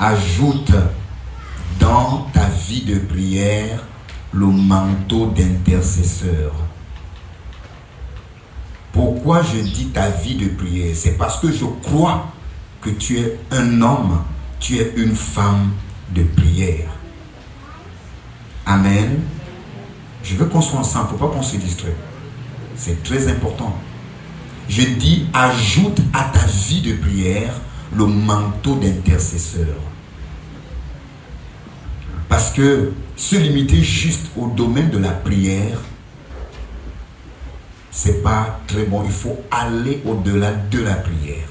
Ajoute dans ta vie de prière le manteau d'intercesseur. Pourquoi je dis ta vie de prière? C'est parce que je crois que tu es un homme, tu es une femme de prière. Amen. Je veux qu'on soit ensemble, il ne faut pas qu'on se distrait. C'est très important. Je dis, ajoute à ta vie de prière le manteau d'intercesseur. Parce que se limiter juste au domaine de la prière, c'est pas très bon. Il faut aller au-delà de la prière.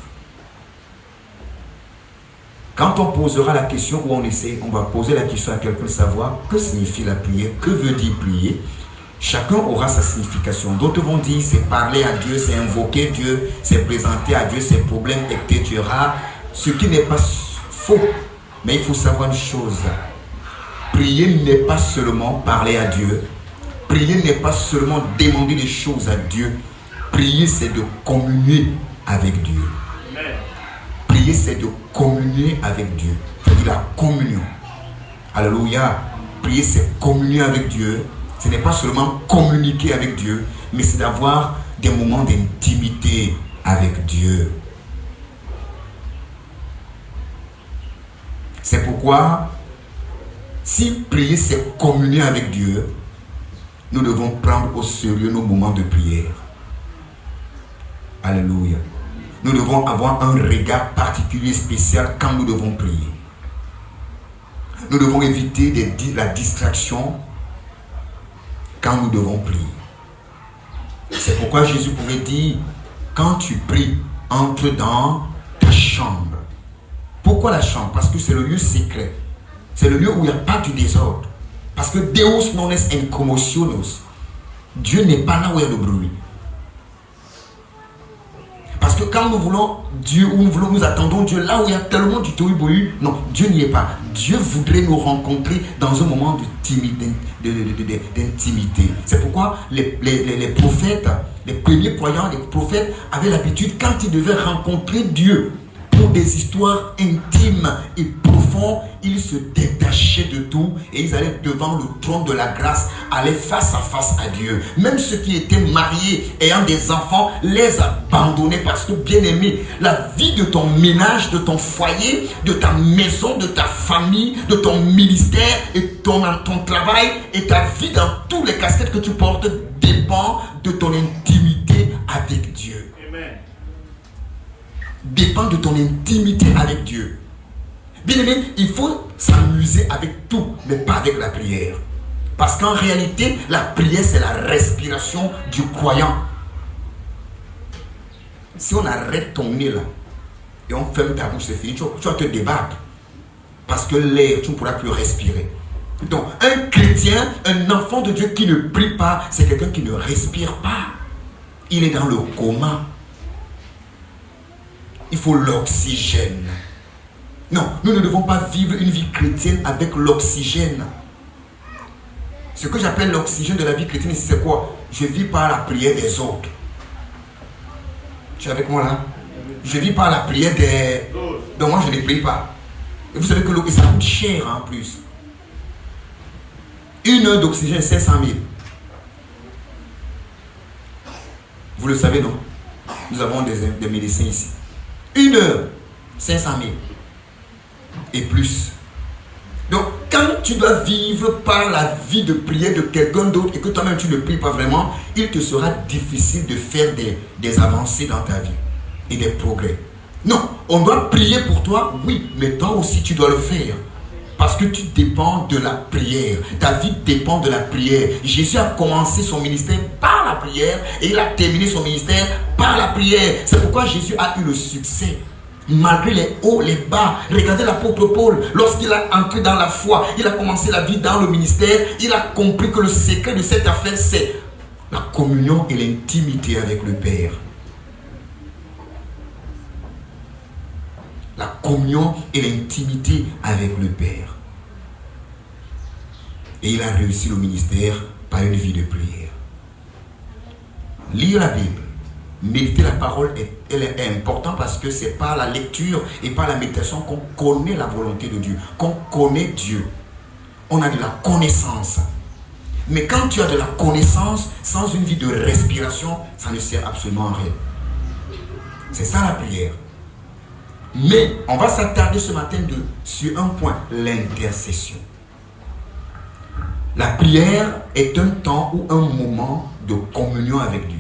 Quand on posera la question, ou on va poser la question à quelqu'un de savoir que signifie la prière, que veut dire prier, chacun aura sa signification. D'autres vont dire c'est parler à Dieu, c'est invoquer Dieu, c'est présenter à Dieu ses problèmes, etc. Ce qui n'est pas faux. Mais il faut savoir une chose. Prier n'est pas seulement parler à Dieu. Prier n'est pas seulement demander des choses à Dieu. Prier, c'est de communier avec Dieu. Prier, c'est de communier avec Dieu. C'est-à-dire la communion. Alléluia. Prier, c'est communier avec Dieu. Ce n'est pas seulement communiquer avec Dieu, mais c'est d'avoir des moments d'intimité avec Dieu. C'est pourquoi, si prier, c'est communier avec Dieu, nous devons prendre au sérieux nos moments de prière. Alléluia. Nous devons avoir un regard particulier, spécial quand nous devons prier. Nous devons éviter la distraction quand nous devons prier. C'est pourquoi Jésus pouvait dire, quand tu pries, entre dans ta chambre. Pourquoi la chambre? Parce que c'est le lieu secret. C'est le lieu où il n'y a pas du désordre. Parce que Deus non est in commotionis. Dieu n'est pas là où il y a le bruit. Parce que quand nous voulons Dieu, ou nous attendons Dieu là où il y a tellement du tohu-bohu, non, Dieu n'y est pas. Dieu voudrait nous rencontrer dans un moment d'intimité. C'est pourquoi les prophètes, les premiers croyants, les prophètes avaient l'habitude, quand ils devaient rencontrer Dieu pour des histoires intimes et profondes, ils se détachaient de tout et ils allaient devant le trône de la grâce, allaient face à face à Dieu. Même ceux qui étaient mariés, ayant des enfants, les abandonnaient parce que, bien aimé, la vie de ton ménage, de ton foyer, de ta maison, de ta famille, de ton ministère et ton travail et ta vie dans tous les casquettes que tu portes dépend de ton intimité avec Dieu. Amen. Dépend de ton intimité avec Dieu. Bien aimé, il faut s'amuser avec tout, mais pas avec la prière. Parce qu'en réalité, la prière, c'est la respiration du croyant. Si on arrête ton nez là, et on ferme ta bouche, c'est fini, tu vas te débattre. Parce que l'air, tu ne pourras plus respirer. Donc, un chrétien, un enfant de Dieu qui ne prie pas, c'est quelqu'un qui ne respire pas. Il est dans le coma. Il faut l'oxygène. Non, nous ne devons pas vivre une vie chrétienne avec l'oxygène. Ce que j'appelle l'oxygène de la vie chrétienne, c'est quoi? Je vis par la prière des autres. Tu es avec moi là? Je vis par la prière des... Donc moi je ne prie pas. Et vous savez que l'eau, ça coûte cher en plus. Une heure d'oxygène, 500 000. Vous le savez, non? Nous avons des médecins ici. Une heure, 500 000. Et plus. Donc, quand tu dois vivre par la vie de prière de quelqu'un d'autre et que toi-même tu ne pries pas vraiment, il te sera difficile de faire des avancées dans ta vie et des progrès. Non, on doit prier pour toi, oui, mais toi aussi tu dois le faire. Parce que tu dépends de la prière. Ta vie dépend de la prière. Jésus a commencé son ministère par la prière et il a terminé son ministère par la prière. C'est pourquoi Jésus a eu le succès. Malgré les hauts, les bas. Regardez l'apôtre Paul. Lorsqu'il a entré dans la foi, il a commencé la vie dans le ministère. Il a compris que le secret de cette affaire, c'est la communion et l'intimité avec le Père. La communion et l'intimité avec le Père. Et il a réussi le ministère par une vie de prière. Lire la Bible, Méditer la parole, elle est importante parce que c'est par la lecture et par la méditation qu'on connaît la volonté de Dieu, qu'on connaît Dieu. On a de la connaissance. Mais quand tu as de la connaissance sans une vie de respiration, ça ne sert absolument à rien. C'est ça la prière. Mais on va s'attarder ce matin sur un point, l'intercession. La prière est un temps ou un moment de communion avec Dieu.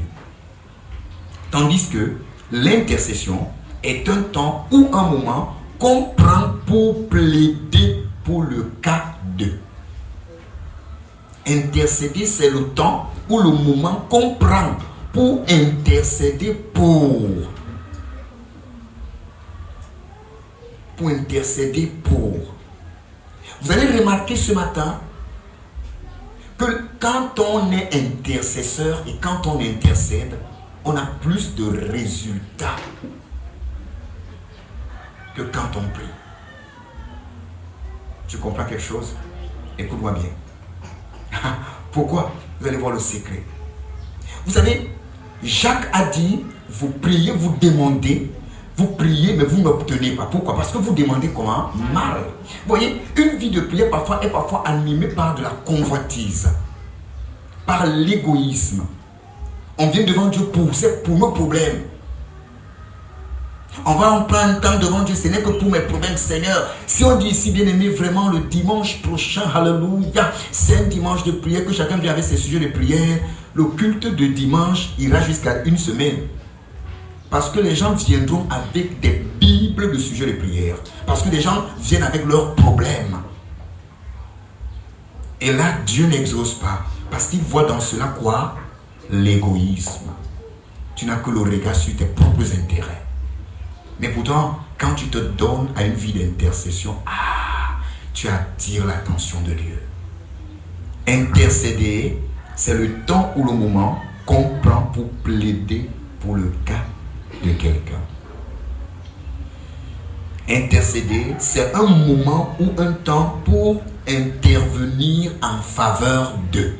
Tandis que l'intercession est un temps ou un moment qu'on prend pour plaider pour le cas de. Intercéder, c'est le temps ou le moment qu'on prend pour intercéder pour. Pour intercéder pour. Vous allez remarquer ce matin que quand on est intercesseur et quand on intercède, on a plus de résultats que quand on prie. Tu comprends quelque chose? Écoute-moi bien. Pourquoi? Vous allez voir le secret. Vous savez, Jacques a dit, vous priez, vous demandez, vous priez, mais vous n'obtenez pas. Pourquoi? Parce que vous demandez comment? Mal. Vous voyez, une vie de prière est parfois animée par de la convoitise, par l'égoïsme. On vient devant Dieu pour nos problèmes. On va en prendre un temps devant Dieu, ce n'est que pour mes problèmes, Seigneur. Si on dit ici, bien aimé, vraiment le dimanche prochain, alléluia, c'est un dimanche de prière, que chacun vient avec ses sujets de prière. Le culte de dimanche ira jusqu'à une semaine. Parce que les gens viendront avec des bibles de sujets de prière. Parce que les gens viennent avec leurs problèmes. Et là, Dieu n'exauce pas. Parce qu'il voit dans cela quoi? L'égoïsme. Tu n'as que le regard sur tes propres intérêts. Mais pourtant, quand tu te donnes à une vie d'intercession, tu attires l'attention de Dieu. Intercéder, c'est le temps ou le moment qu'on prend pour plaider pour le cas de quelqu'un. Intercéder, c'est un moment ou un temps pour intervenir en faveur d'eux.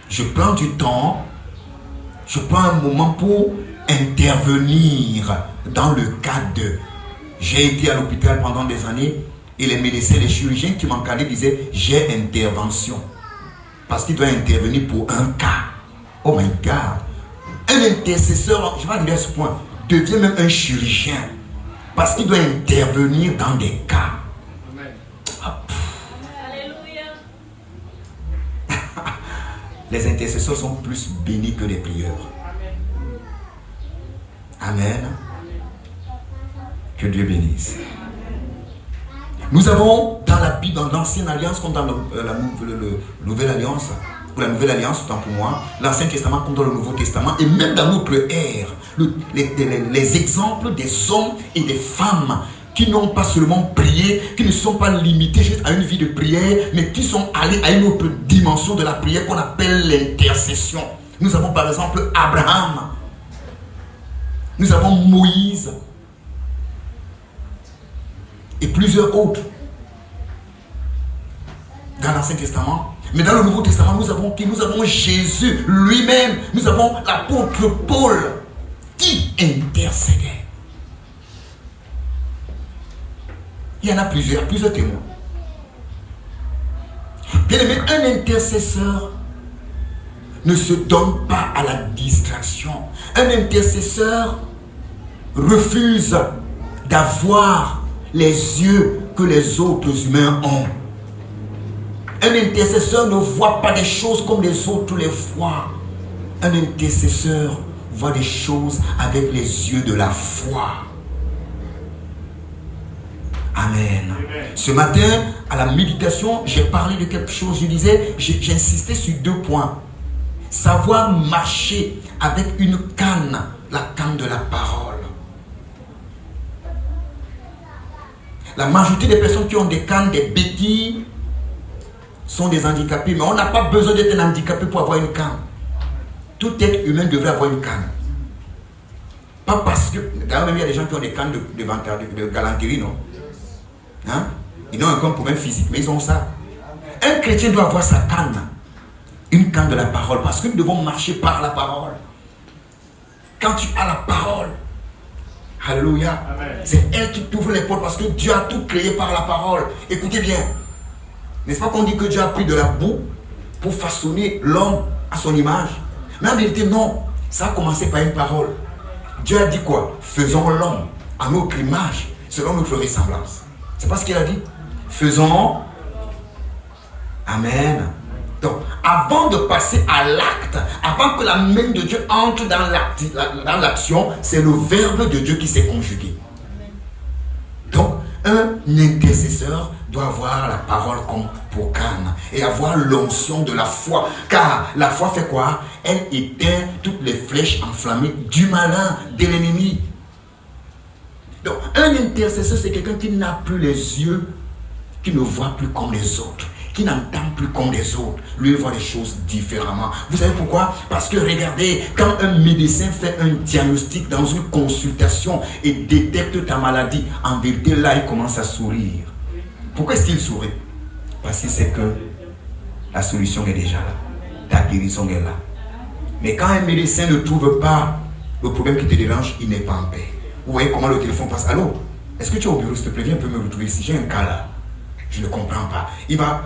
Je prends du temps, je prends un moment pour intervenir dans le cas de. J'ai été à l'hôpital pendant des années et les médecins, les chirurgiens qui m'encadraient disaient j'ai intervention. Parce qu'il doit intervenir pour un cas. Oh my God. Un intercesseur, je vais arriver à ce point, devient même un chirurgien. Parce qu'il doit intervenir dans des cas. Les intercesseurs sont plus bénis que les prieurs. Amen. Que Dieu bénisse. Nous avons dans la Bible, dans l'Ancienne Alliance, comme dans la Nouvelle Alliance, ou la Nouvelle Alliance, autant pour moi, l'Ancien Testament comme dans le Nouveau Testament, et même dans notre ère, les exemples des hommes et des femmes qui n'ont pas seulement prié, qui ne sont pas limités juste à une vie de prière, mais qui sont allés à une autre dimension de la prière qu'on appelle l'intercession. Nous avons par exemple Abraham, nous avons Moïse et plusieurs autres dans l'Ancien Testament. Mais dans le Nouveau Testament, nous avons qui? Nous avons Jésus lui-même, nous avons l'apôtre Paul qui intercédait. Il y en a plusieurs témoins. Bien aimé, un intercesseur ne se donne pas à la distraction. Un intercesseur refuse d'avoir les yeux que les autres humains ont. Un intercesseur ne voit pas des choses comme les autres les voient. Un intercesseur voit des choses avec les yeux de la foi. Amen. Ce matin, à la méditation, j'ai parlé de quelque chose. Je disais, j'insistais sur 2 points. Savoir marcher avec une canne, la canne de la parole. La majorité des personnes qui ont des cannes, des béquilles, sont des handicapés. Mais on n'a pas besoin d'être un handicapé pour avoir une canne. Tout être humain devrait avoir une canne. Pas parce que... D'ailleurs, même il y a des gens qui ont des cannes de galanterie, non? Hein? Ils ont un problème physique, mais ils ont ça. Un chrétien doit avoir sa canne. Une canne de la parole. Parce que nous devons marcher par la parole. quand tu as la parole. Alléluia. C'est elle qui t'ouvre les portes parce que Dieu a tout créé par la parole. Écoutez bien. N'est-ce pas qu'on dit que Dieu a pris de la boue pour façonner l'homme à son image? Mais en vérité, non. Ça a commencé par une parole. Dieu a dit quoi? Faisons l'homme à notre image, selon notre ressemblance. C'est pas ce qu'il a dit? Faisons. Amen. Donc, avant de passer à l'acte, avant que la main de Dieu entre dans l'action, c'est le verbe de Dieu qui s'est conjugué. Donc, un intercesseur doit avoir la parole comme pour canne et avoir l'onction de la foi. Car la foi fait quoi? Elle éteint toutes les flèches enflammées du malin, de l'ennemi. Donc, un intercesseur, c'est quelqu'un qui n'a plus les yeux, qui ne voit plus comme les autres, qui n'entend plus comme les autres. Lui, il voit les choses différemment. Vous savez pourquoi? Parce que regardez, quand un médecin fait un diagnostic dans une consultation et détecte ta maladie, en vérité, là, il commence à sourire. Pourquoi est-ce qu'il sourit? Parce qu'il sait que la solution est déjà là. Ta guérison est là. Mais quand un médecin ne trouve pas le problème qui te dérange, il n'est pas en paix. Vous voyez comment le téléphone passe? Allô? Est-ce que tu es au bureau, s'il te plaît? Viens un peu me retrouver ici. J'ai un cas là. Je ne comprends pas. Il va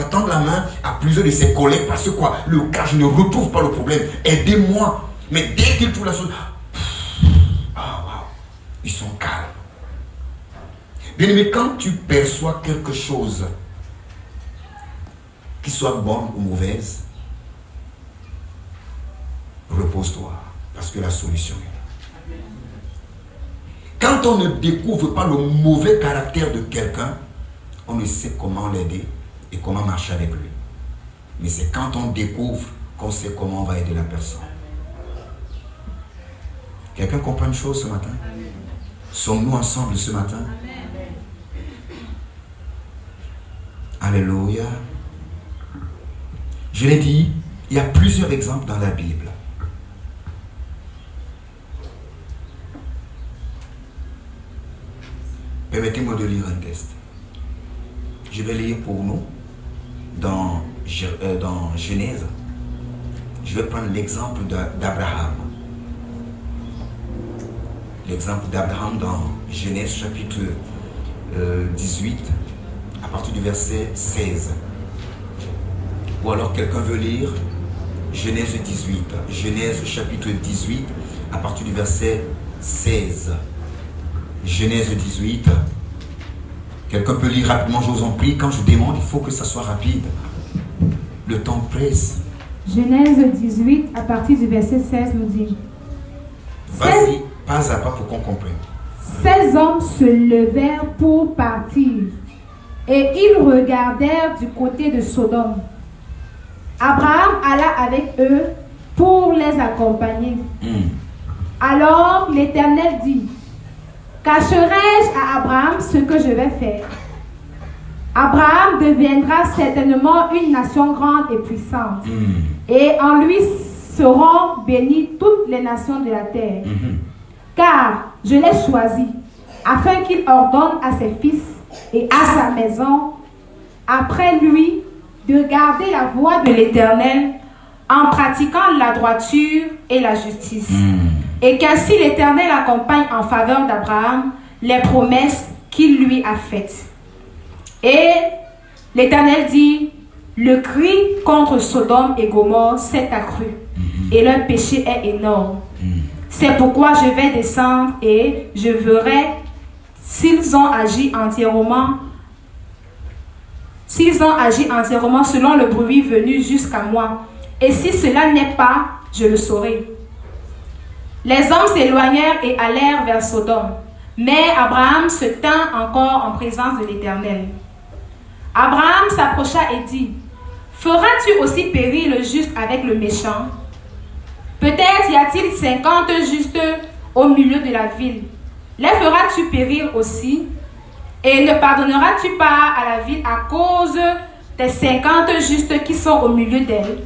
tendre la main à plusieurs de ses collègues parce que quoi? Le cas, je ne retrouve pas le problème. Aidez-moi. Mais dès qu'il trouve la chose, ils sont calmes. Bien aimé, quand tu perçois quelque chose, qui soit bonne ou mauvaise, repose-toi, parce que la solution est là. Quand on ne découvre pas le mauvais caractère de quelqu'un, on ne sait comment l'aider et comment marcher avec lui. Mais c'est quand on découvre qu'on sait comment on va aider la personne. Quelqu'un comprend une chose ce matin? Sommes-nous ensemble ce matin? Alléluia. Je l'ai dit, il y a plusieurs exemples dans la Bible. Permettez-moi de lire un texte. Je vais lire pour nous dans Genèse. Je vais prendre l'exemple d'Abraham. L'exemple d'Abraham dans Genèse chapitre 18, à partir du verset 16. Ou alors quelqu'un veut lire Genèse 18. Genèse chapitre 18, à partir du verset 16. Genèse 18. Quelqu'un peut lire rapidement, je vous en prie. Quand je demande, il faut que ça soit rapide. Le temps presse. Genèse 18, à partir du verset 16, nous dit. Vas-y, pas à pas pour qu'on comprenne. 16 hommes se levèrent pour partir, et ils regardèrent du côté de Sodome. Abraham alla avec eux pour les accompagner. Alors l'Éternel dit: cacherai-je à Abraham ce que je vais faire? Abraham deviendra certainement une nation grande et puissante. Et en lui seront bénies toutes les nations de la terre. Car je l'ai choisi, afin qu'il ordonne à ses fils et à sa maison, après lui, de garder la voie de l'Éternel en pratiquant la droiture et la justice. Et qu'ainsi l'Éternel accompagne en faveur d'Abraham les promesses qu'il lui a faites. Et l'Éternel dit: le cri contre Sodome et Gomorrhe s'est accru, et leur péché est énorme. C'est pourquoi je vais descendre et je verrai s'ils ont agi entièrement selon le bruit venu jusqu'à moi. Et si cela n'est pas, je le saurai. Les hommes s'éloignèrent et allèrent vers Sodome. Mais Abraham se tint encore en présence de l'Éternel. Abraham s'approcha et dit: feras-tu aussi périr le juste avec le méchant? Peut-être y a-t-il 50 justes au milieu de la ville. Les feras-tu périr aussi? Et ne pardonneras-tu pas à la ville à cause des 50 justes qui sont au milieu d'elle?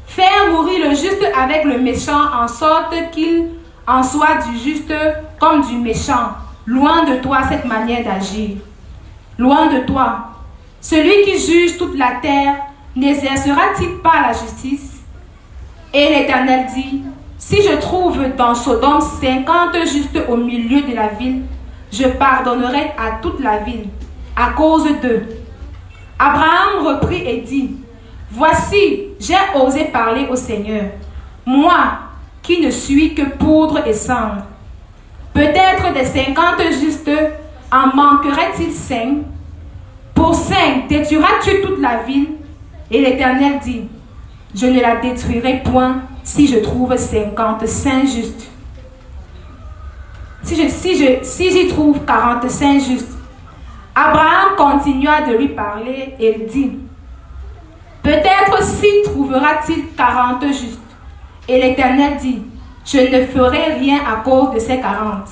Faire mourir le juste avec le méchant, en sorte qu'il en soit du juste comme du méchant. Loin de toi cette manière d'agir. Loin de toi. Celui qui juge toute la terre n'exercera-t-il pas la justice? Et l'Éternel dit, si je trouve dans Sodome 50 justes au milieu de la ville, je pardonnerai à toute la ville, à cause d'eux. Abraham reprit et dit, voici, j'ai osé parler au Seigneur, moi qui ne suis que poudre et cendre. Peut-être des 50 justes en manquerait-il 5? Pour 5, détruiras-tu toute la ville? Et l'Éternel dit, je ne la détruirai point si je trouve 55 justes. Si j'y trouve 45 justes. Abraham continua de lui parler et il dit, peut-être s'y trouvera-t-il 40 justes. Et l'Éternel dit, je ne ferai rien à cause de ces 40.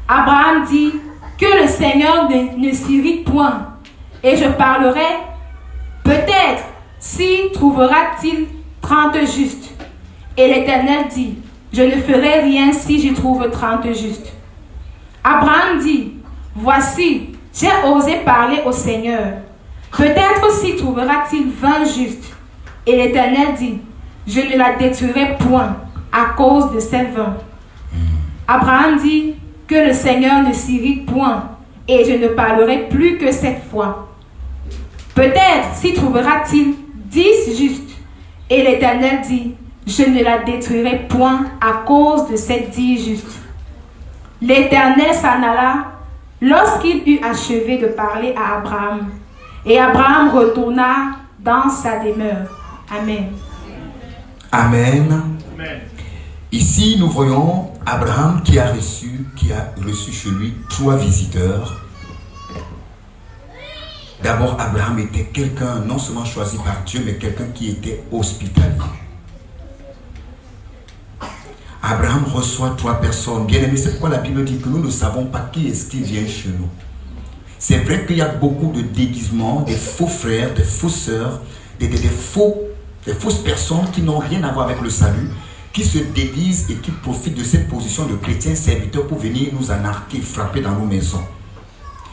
Abraham dit, que le Seigneur ne s'irrite point, et je parlerai, peut-être s'y trouvera-t-il 30 justes. Et l'Éternel dit, je ne ferai rien si j'y trouve 30 justes. Abraham dit, voici, j'ai osé parler au Seigneur. Peut-être s'y trouvera-t-il 20 justes. Et l'Éternel dit, je ne la détruirai point à cause de ces 20. Abraham dit, que le Seigneur ne s'irrite point, et je ne parlerai plus que cette fois. Peut-être s'y trouvera-t-il 10 justes. Et l'Éternel dit, je ne la détruirai point à cause de ces 10 justes. L'Éternel s'en alla lorsqu'il eut achevé de parler à Abraham. Et Abraham retourna dans sa demeure. Amen. Amen. Amen. Ici, nous voyons Abraham qui a reçu chez lui 3 visiteurs. D'abord, Abraham était quelqu'un non seulement choisi par Dieu, mais quelqu'un qui était hospitalier. Abraham reçoit 3 personnes. Bien aimé, c'est pourquoi la Bible dit que nous ne savons pas qui est-ce qui vient chez nous. C'est vrai qu'il y a beaucoup de déguisements, des faux frères, des fausses sœurs, des fausses personnes qui n'ont rien à voir avec le salut, qui se déguisent et qui profitent de cette position de chrétien serviteur pour venir nous anarquer, frapper dans nos maisons.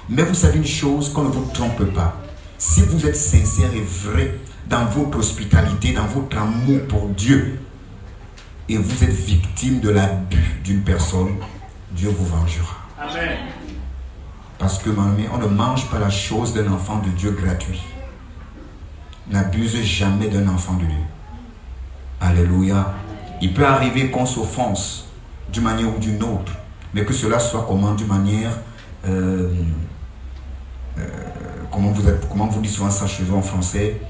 Mais vous savez une chose, qu'on ne vous trompe pas. Si vous êtes sincère et vrai dans votre hospitalité, dans votre amour pour Dieu, et vous êtes victime de l'abus d'une personne, Dieu vous vengera. Amen. Parce que, on ne mange pas la chose d'un enfant de Dieu gratuit. N'abuse jamais d'un enfant de Dieu. Alléluia. Il peut arriver qu'on s'offense d'une manière ou d'une autre, mais que cela soit comment, d'une manière, comment vous dites souvent ça chez vous en français,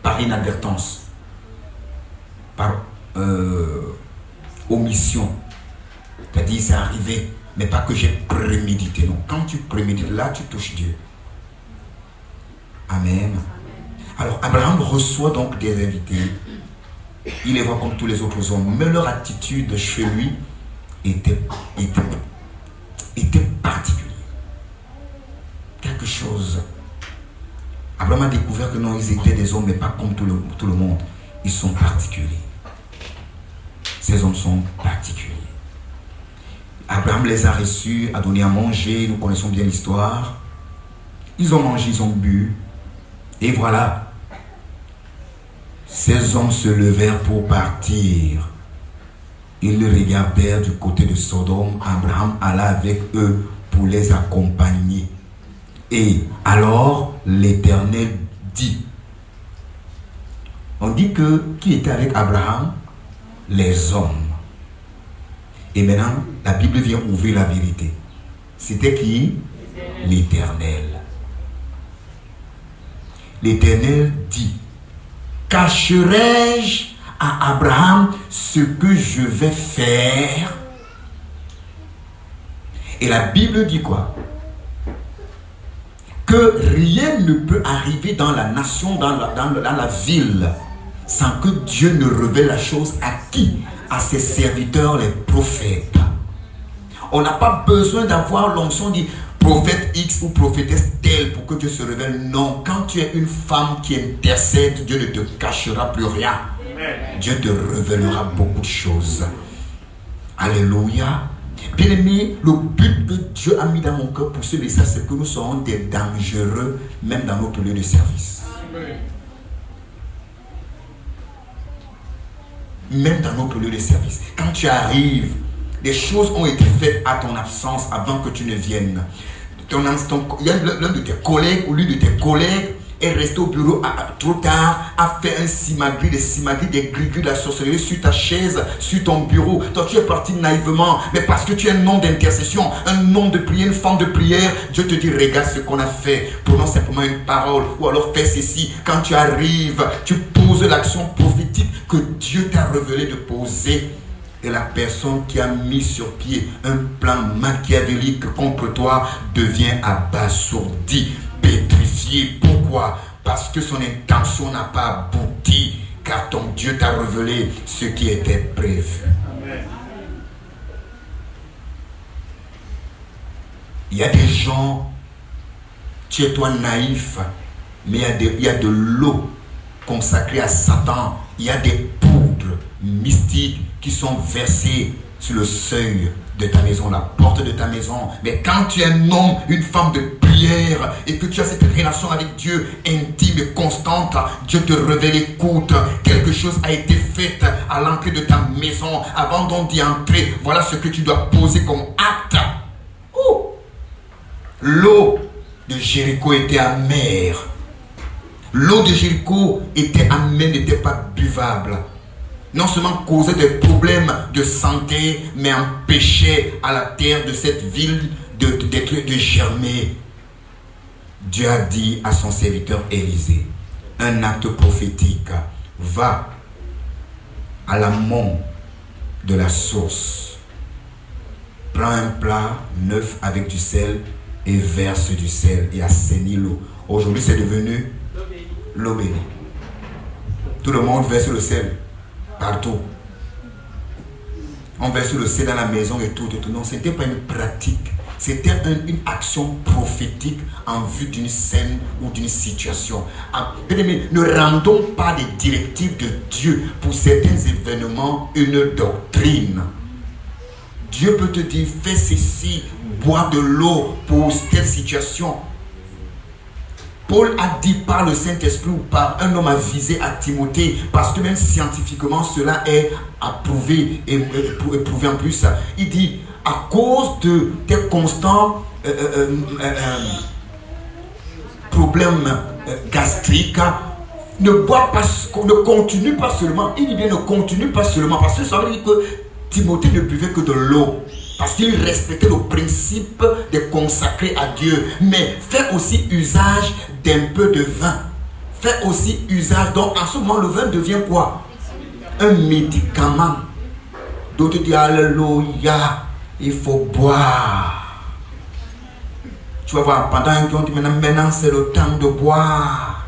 par inadvertance, par omission. C'est-à-dire, c'est arrivé, mais pas que j'ai prémédité. Non, quand tu prémédites, là, tu touches Dieu. Amen. Alors, Abraham reçoit donc des invités. Il les voit comme tous les autres hommes, mais leur attitude chez lui était particulière. Quelque chose. Abraham a découvert que non, ils étaient des hommes, mais pas comme tout le monde. Ils sont particuliers. Ces hommes sont particuliers. Abraham les a reçus, a donné à manger, nous connaissons bien l'histoire. Ils ont mangé, ils ont bu. Et voilà. Ces hommes se levèrent pour partir. Ils le regardèrent du côté de Sodome. Abraham alla avec eux pour les accompagner. Et alors l'Éternel dit. On dit que qui était avec Abraham? Les hommes. Et maintenant, la Bible vient ouvrir la vérité. C'était qui? L'Éternel. L'Éternel dit, cacherai-je à Abraham ce que je vais faire? Et la Bible dit quoi? Que rien ne peut arriver dans la nation, dans la ville, sans que Dieu ne révèle la chose à qui? À ses serviteurs, les prophètes. On n'a pas besoin d'avoir l'onction dit prophète X ou prophétesse telle pour que Dieu se révèle. Non, quand tu es une femme qui intercède, Dieu ne te cachera plus rien. Dieu te révélera beaucoup de choses. Alléluia. Bien aimé, le but que Dieu a mis dans mon cœur pour ce message, c'est que nous serons des dangereux, même dans notre lieu de service. même dans notre lieu de service. Quand tu arrives, des choses ont été faites à ton absence avant que tu ne viennes. Il y a l'un de tes collègues ou l'une de tes collègues est resté au bureau trop tard, a fait un simagri, des grigris, de la sorcellerie sur ta chaise, sur ton bureau. Toi, tu es parti naïvement, mais parce que tu es un homme d'intercession, un homme de prière, une femme de prière, Dieu te dit, regarde ce qu'on a fait. Prononce simplement une parole, ou alors fais ceci. Quand tu arrives, tu poses l'action prophétique que Dieu t'a révélé de poser. Et la personne qui a mis sur pied un plan machiavélique contre toi devient abasourdie, pétrifiée. Pourquoi? Parce que son intention n'a pas abouti, car ton Dieu t'a révélé ce qui était prévu. Amen. Il y a des gens, tu es toi naïf, mais il y a de l'eau consacrée à Satan. Il y a des poudres mystiques qui sont versées sur le seuil de ta maison, la porte de ta maison. Mais quand tu es un homme, une femme de prière et que tu as cette relation avec Dieu intime et constante, Dieu te révèle, écoute, quelque chose a été fait à l'entrée de ta maison. Avant donc d'y entrer, voilà ce que tu dois poser comme acte. L'eau de Jéricho était amère. L'eau de Jéricho était amère, n'était pas buvable. Non seulement causait des problèmes de santé, mais empêchait à la terre de cette ville de germer. Dieu a dit à son serviteur Élisée, un acte prophétique, va à l'amont de la source, prends un plat neuf avec du sel et verse du sel et assainis l'eau. Aujourd'hui c'est devenu l'eau bénie. Tout le monde verse le sel. Partout. On verse le sel dans la maison et tout. Non, ce n'était pas une pratique. C'était une action prophétique en vue d'une scène ou d'une situation. Ne rendons pas des directives de Dieu pour certains événements une doctrine. Dieu peut te dire, fais ceci, bois de l'eau pour telle situation. Paul a dit par le Saint-Esprit ou par un homme avisé à Timothée, parce que même scientifiquement cela est approuvé et éprouvé en plus. Il dit, à cause de tes constants problèmes gastriques, ne continue pas seulement. Il dit bien ne continue pas seulement, parce que ça veut dire que Timothée ne buvait que de l'eau. Parce qu'il respectait le principe de consacrer à Dieu. Mais fais aussi usage d'un peu de vin. Fais aussi usage. Donc en ce moment, le vin devient quoi? Un médicament. D'autres disent, alléluia, il faut boire. Tu vas voir, pendant un temps, maintenant c'est le temps de boire.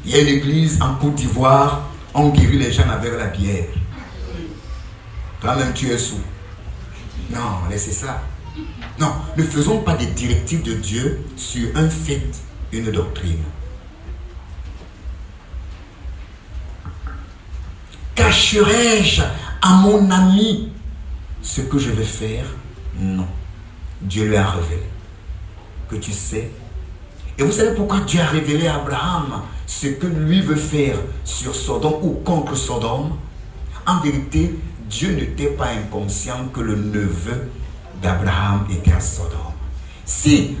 Il y a une église en Côte d'Ivoire, on guérit les gens avec la bière. Toi-même, tu es sous. Non, laissez ça. Non, ne faisons pas des directives de Dieu sur un fait, une doctrine. Cacherai-je à mon ami ce que je vais faire? Non. Dieu lui a révélé. Que tu sais. Et vous savez pourquoi Dieu a révélé à Abraham ce que lui veut faire sur Sodome ou contre Sodome? En vérité, Dieu n'était pas inconscient que le neveu d'Abraham était à Sodome. Si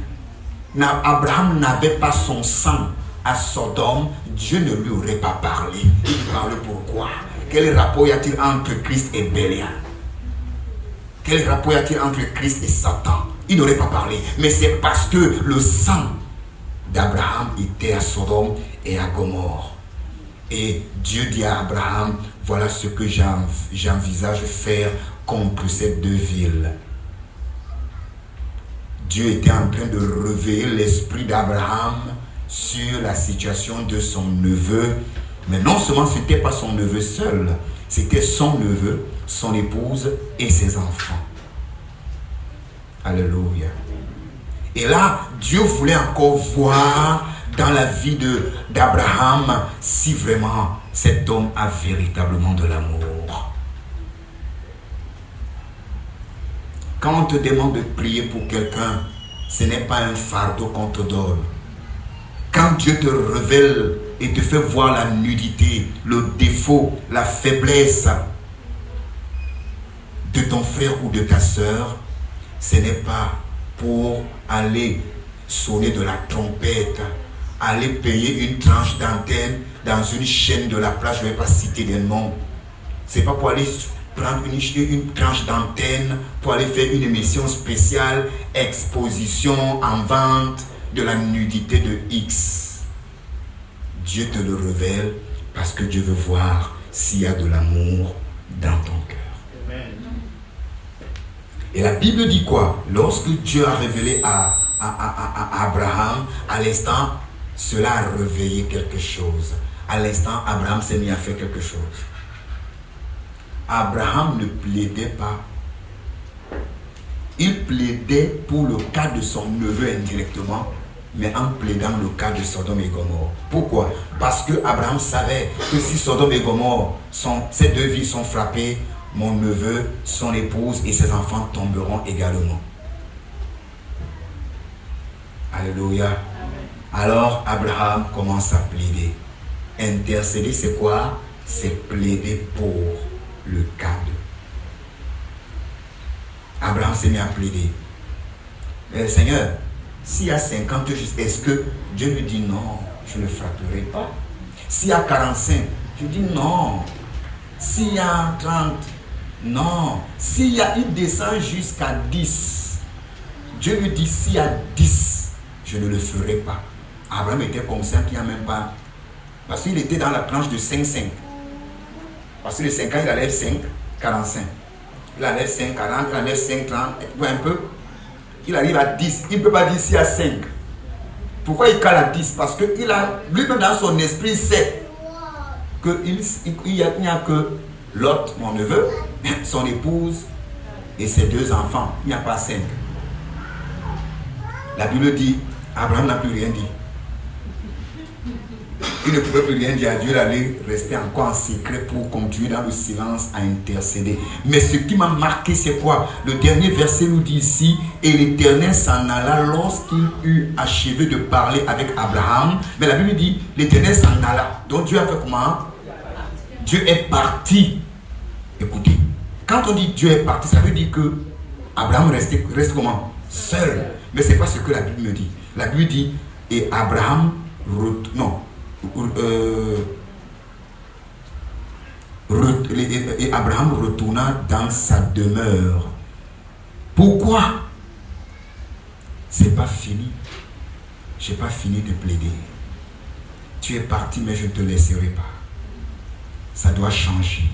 Abraham n'avait pas son sang à Sodome, Dieu ne lui aurait pas parlé. Il parle pourquoi? Quel rapport y a-t-il entre Christ et Bélial? Quel rapport y a-t-il entre Christ et Satan? Il n'aurait pas parlé. Mais c'est parce que le sang d'Abraham était à Sodome et à Gomorrhe. Et Dieu dit à Abraham, voilà ce que j'envisage faire contre ces deux villes. Dieu était en train de réveiller l'esprit d'Abraham sur la situation de son neveu. Mais non seulement ce n'était pas son neveu seul, c'était son neveu, son épouse et ses enfants. Alléluia. Et là, Dieu voulait encore voir dans la vie d'Abraham si vraiment cet homme a véritablement de l'amour. Quand on te demande de prier pour quelqu'un, ce n'est pas un fardeau qu'on te donne. Quand Dieu te révèle et te fait voir la nudité, le défaut, la faiblesse de ton frère ou de ta soeur, ce n'est pas pour aller sonner de la trompette, aller payer une tranche d'antenne dans une chaîne de la place, je ne vais pas citer des noms. Ce n'est pas pour aller prendre une tranche d'antenne, pour aller faire une émission spéciale, exposition en vente de la nudité de X. Dieu te le révèle parce que Dieu veut voir s'il y a de l'amour dans ton cœur. Et la Bible dit quoi? Lorsque Dieu a révélé à Abraham, à l'instant, cela a réveillé quelque chose. À l'instant, Abraham s'est mis à faire quelque chose. Abraham ne plaidait pas. Il plaidait pour le cas de son neveu indirectement, mais en plaidant le cas de Sodome et Gomorrhe. Pourquoi? Parce que Abraham savait que si Sodome et Gomorrhe, ces deux villes sont frappées, mon neveu, son épouse et ses enfants tomberont également. Alléluia. Alors Abraham commence à plaider. Intercéder, c'est quoi? C'est plaider pour le cas de. Abraham s'est mis à plaider. Seigneur, s'il y a 50 justes, est-ce que Dieu lui dit non, je ne frapperai pas? S'il y a 45, je dis non. S'il y a 30, non. S'il y a, il descend jusqu'à 10. Dieu lui dit, s'il y a 10, je ne le ferai pas. Abraham était conscient qu'il n'y a même pas. Parce qu'il était dans la tranche de 5-5. Parce que les 5 ans, il allait 5, 45. Il allait 5, 40, il allait 5, 30. Tu vois un peu? Il arrive à 10. Il ne peut pas dire s'il y a 5. Pourquoi il cale à 10? Parce que lui-même dans son esprit sait qu'il n'y a que Lot, mon neveu, son épouse et ses 2 enfants. Il n'y a pas 5. La Bible dit, Abraham n'a plus rien dit. Il ne pouvait plus rien dire à Dieu, il allait rester encore en secret pour continuer dans le silence à intercéder. Mais ce qui m'a marqué, c'est quoi? Le dernier verset nous dit ici, et l'Éternel s'en alla lorsqu'il eut achevé de parler avec Abraham. Mais la Bible dit, l'Éternel s'en alla. Donc Dieu a fait comment? Dieu est parti. Écoutez, quand on dit Dieu est parti, ça veut dire que Abraham reste comment? Seul. Mais ce n'est pas ce que la Bible me dit. La Bible dit, et Abraham et Abraham retourna dans sa demeure. Pourquoi? C'est pas fini. J'ai pas fini de plaider. Tu es parti, mais je ne te laisserai pas. Ça doit changer.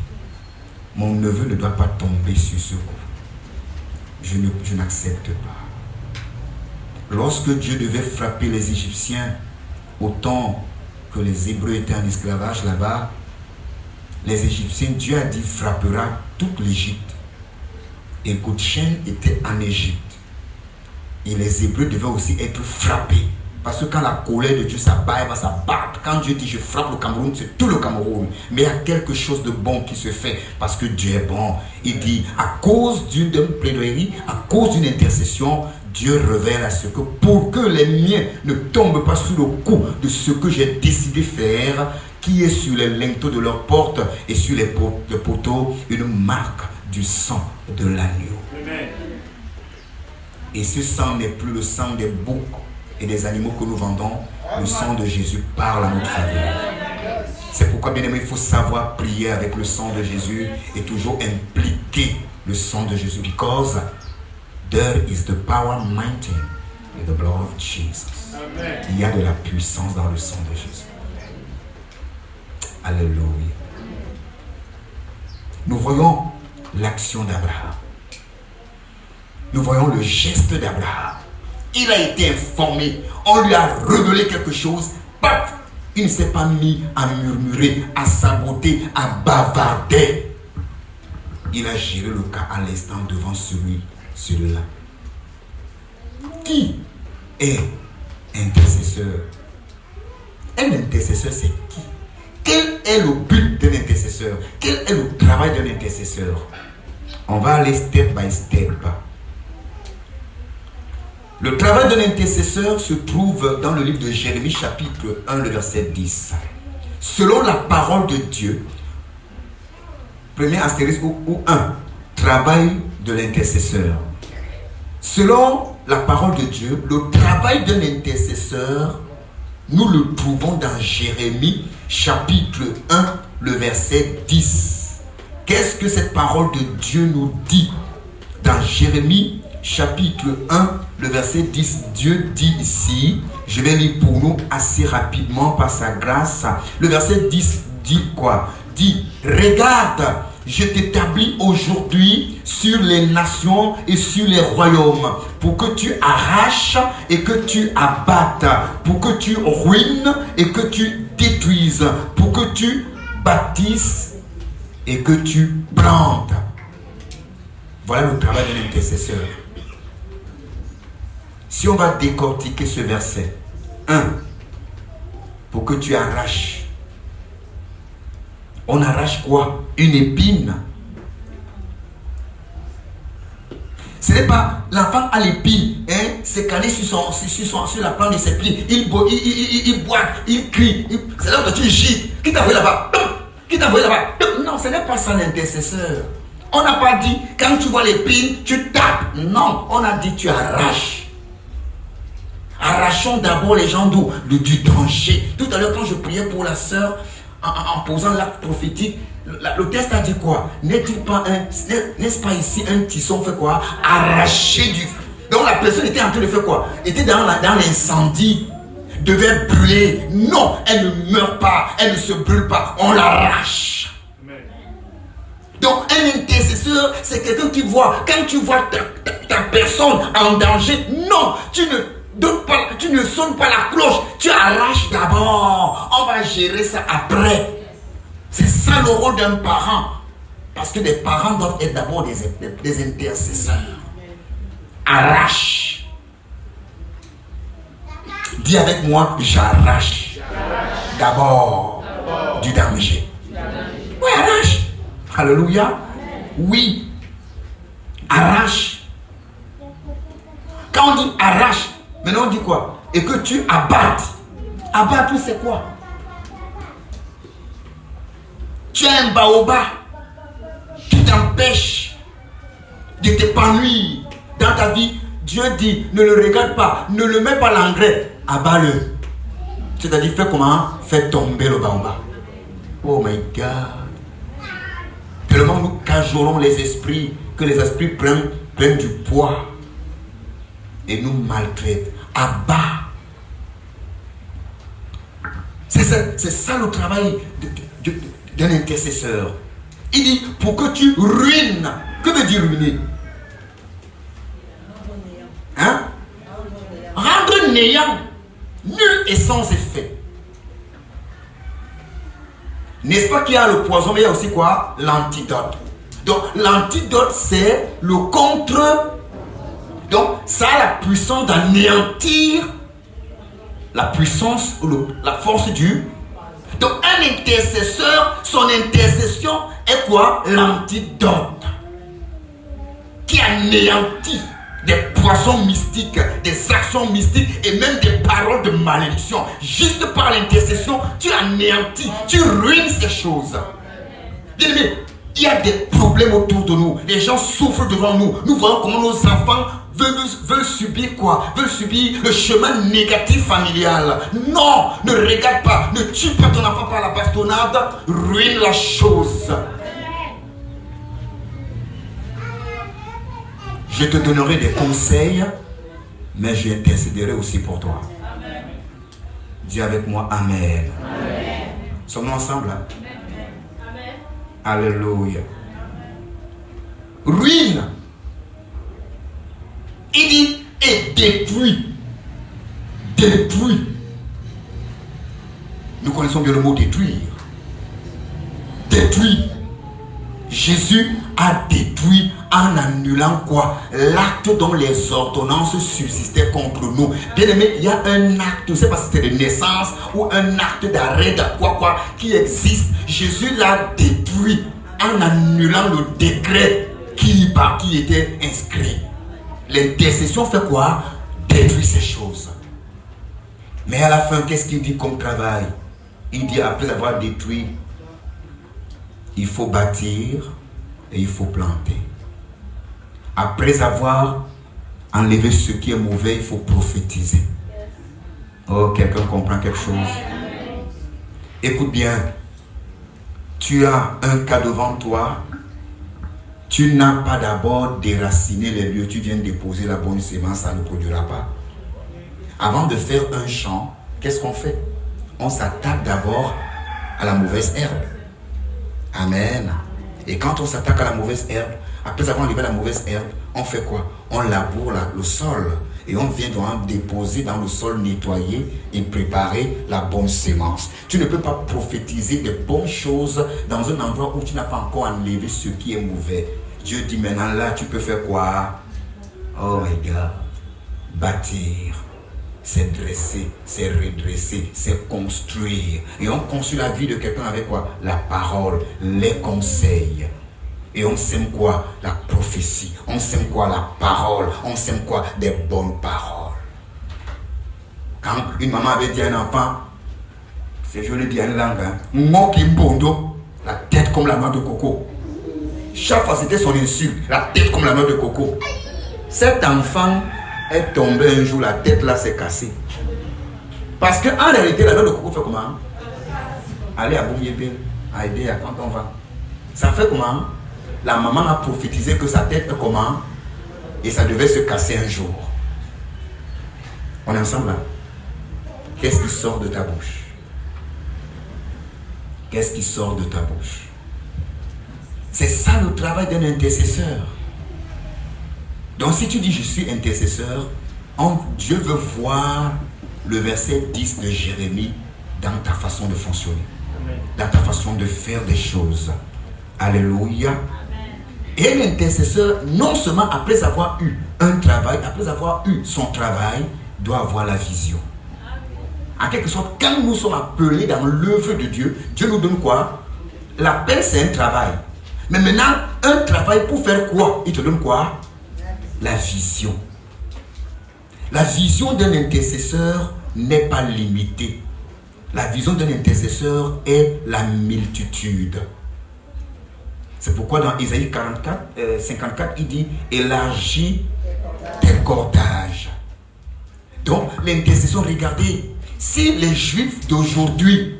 Mon neveu ne doit pas tomber sur ce coup. Je n'accepte pas. Lorsque Dieu devait frapper les Égyptiens au temps que les Hébreux étaient en esclavage là-bas, les Égyptiens, Dieu a dit, frappera toute l'Égypte. Et Goshen était en Égypte. Et les Hébreux devaient aussi être frappés. Parce que quand la colère de Dieu s'abat, elle va s'abattre. Quand Dieu dit je frappe le Cameroun, c'est tout le Cameroun. Mais il y a quelque chose de bon qui se fait parce que Dieu est bon. Il dit, à cause d'une plaidoirie, à cause d'une intercession, Dieu révèle à ce que pour que les miens ne tombent pas sous le coup de ce que j'ai décidé de faire, qui est sur les linteaux de leur porte et sur les poteaux, une marque du sang de l'agneau. Et ce sang n'est plus le sang des boucs et des animaux que nous vendons. Le sang de Jésus parle à notre faveur. C'est pourquoi, bien aimé, il faut savoir prier avec le sang de Jésus et toujours impliquer le sang de Jésus. Because there is the power mighty in the blood of Jesus. Amen. Il y a de la puissance dans le sang de Jésus. Alléluia. Nous voyons l'action d'Abraham. Nous voyons le geste d'Abraham. Il a été informé. On lui a révélé quelque chose. Paf! Il ne s'est pas mis à murmurer, à saboter, à bavarder. Il a géré le cas à l'instant devant celui-là. Qui est intercesseur? Un intercesseur, c'est qui? Quel est le but d'un intercesseur? Quel est le travail d'un intercesseur? On va aller step by step. Le travail d'un intercesseur se trouve dans le livre de Jérémie chapitre 1, le verset 10. Selon la parole de Dieu, premier astérisque ou 1, travail de l'intercesseur. Selon la parole de Dieu, le travail d'un intercesseur, nous le trouvons dans Jérémie chapitre 1, le verset 10. Qu'est-ce que cette parole de Dieu nous dit? Dans Jérémie chapitre 1, le verset 10, Dieu dit ici, je vais lire pour nous assez rapidement par sa grâce. Le verset 10 dit quoi? Dit, regarde, je t'établis aujourd'hui sur les nations et sur les royaumes, pour que tu arraches et que tu abattes, pour que tu ruines et que tu détruises, pour que tu bâtisses et que tu plantes. Voilà le travail de l'intercesseur. Si on va décortiquer ce verset, 1, pour que tu arraches. On arrache quoi? Une épine. Ce n'est pas l'enfant à l'épine, hein, c'est calé sur la plante de ses pieds. Il boite, il crie. C'est là que tu gîtes. Qui t'a envoyé là-bas? Qui t'a envoyé là-bas? Non, ce n'est pas ça l'intercesseur. On n'a pas dit, quand tu vois l'épine, tu tapes. Non, on a dit, tu arraches. Arrachons d'abord les gens d'où? Du danger. Tout à l'heure, quand je priais pour la sœur, en posant l'acte prophétique, le texte a dit quoi? N'est-ce pas ici un tisson fait quoi? Arraché du... Donc la personne était en train de faire quoi? Était dans l'incendie, devait brûler. Non, elle ne meurt pas, elle ne se brûle pas, on l'arrache. Donc un intercesseur, c'est quelqu'un qui voit, quand tu vois ta personne en danger, non, tu ne sonnes pas la cloche, tu arraches d'abord. On va gérer ça après. C'est ça le rôle d'un parent. Parce que les parents doivent être d'abord des intercesseurs. Arrache. Dis avec moi, j'arrache. D'abord du danger. Oui, arrache. Alléluia. Oui. Arrache. Quand on dit arrache, maintenant on dit quoi? Et que tu abattes. Abattre, c'est quoi? Tu as un baobab qui t'empêche de t'épanouir dans ta vie. Dieu dit, ne le regarde pas, ne le mets pas l'engrais, abats-le. C'est-à-dire, fais comment? Fais tomber le baobab. Oh my God. Tellement nous cajolons les esprits, que les esprits prennent du poids et nous maltraitent. Abat. C'est ça le travail d'un intercesseur. Il dit, pour que tu ruines. Que veut dire ruiner? Hein? Rendre néant. Nul et sans effet. N'est-ce pas qu'il y a le poison, mais il y a aussi quoi? L'antidote. Donc l'antidote, c'est le contre. Donc ça a la puissance d'anéantir la puissance ou la force du. Donc un intercesseur, son intercession est quoi? L'antidote. Qui anéantit des poisons mystiques, des actions mystiques et même des paroles de malédiction. Juste par l'intercession, tu anéantis, tu ruines ces choses. Bien-aimé, il y a des problèmes autour de nous. Les gens souffrent devant nous. Nous voyons comment nos enfants veulent subir quoi? Veulent subir le chemin négatif familial. Non, ne regarde pas, ne tue pas ton enfant par la bastonnade, ruine la chose. Je te donnerai des conseils, mais je intercéderai aussi pour toi. Amen. Dis avec moi Amen. Amen. Sommes-nous ensemble? Amen. Alléluia. Ruine. Il dit et détruit. Détruit. Nous connaissons bien le mot détruire. Détruit. Jésus a détruit en annulant quoi? L'acte dont les ordonnances subsistaient contre nous. Bien aimé, il y a un acte, je ne sais pas si c'était de naissance ou un acte d'arrêt de quoi qui existe. Jésus l'a détruit en annulant le décret qui était inscrit. L'intercession fait quoi? Détruit ces choses. Mais à la fin, qu'est-ce qu'il dit comme travail? Il dit après avoir détruit, il faut bâtir et il faut planter. Après avoir enlevé ce qui est mauvais, il faut prophétiser. Oh, quelqu'un comprend quelque chose? Écoute bien. Tu as un cas devant toi. Tu n'as pas d'abord déraciné les lieux. Tu viens déposer la bonne sémence, ça ne produira pas. Avant de faire un champ, qu'est-ce qu'on fait? On s'attaque d'abord à la mauvaise herbe. Amen. Et quand on s'attaque à la mauvaise herbe, après avoir enlevé la mauvaise herbe, on fait quoi? On laboure le sol. Et on vient donc déposer dans le sol nettoyé et préparer la bonne sémence. Tu ne peux pas prophétiser de bonnes choses dans un endroit où tu n'as pas encore enlevé ce qui est mauvais. Dieu dit maintenant là, tu peux faire quoi? Oh my God. Bâtir, c'est dresser, c'est redresser, c'est construire. Et on construit la vie de quelqu'un avec quoi? La parole, les conseils. Et on sème quoi? La prophétie. On sème quoi? La parole. On sème quoi? Des bonnes paroles. Quand une maman avait dit à un enfant, c'est joli bien langue, hein, Mokimbondo, la tête comme la noix de coco. Chaque fois c'était son insulte, la tête comme la noix de coco. Cet enfant est tombé un jour, la tête là s'est cassée. Parce qu'en réalité, la noix de coco fait comment? Aller à Boumyébé, à aider quand on va. Ça fait comment? La maman a prophétisé que sa tête est comment? Et ça devait se casser un jour. On est ensemble là? Qu'est-ce qui sort de ta bouche? Qu'est-ce qui sort de ta bouche? C'est ça le travail d'un intercesseur. Donc si tu dis je suis intercesseur, Dieu veut voir le verset 10 de Jérémie dans ta façon de fonctionner. Dans ta façon de faire des choses. Alléluia. Et l'intercesseur, non seulement après avoir eu un travail, après avoir eu son travail, doit avoir la vision. En quelque sorte, quand nous sommes appelés dans l'œuvre de Dieu, Dieu nous donne quoi? L'appel, c'est un travail. Mais maintenant, un travail pour faire quoi? Il te donne quoi? La vision. La vision d'un intercesseur n'est pas limitée. La vision d'un intercesseur est la multitude. C'est pourquoi dans Isaïe 54, il dit « Élargis tes cordages ». Donc, l'intercession, regardez, si les Juifs d'aujourd'hui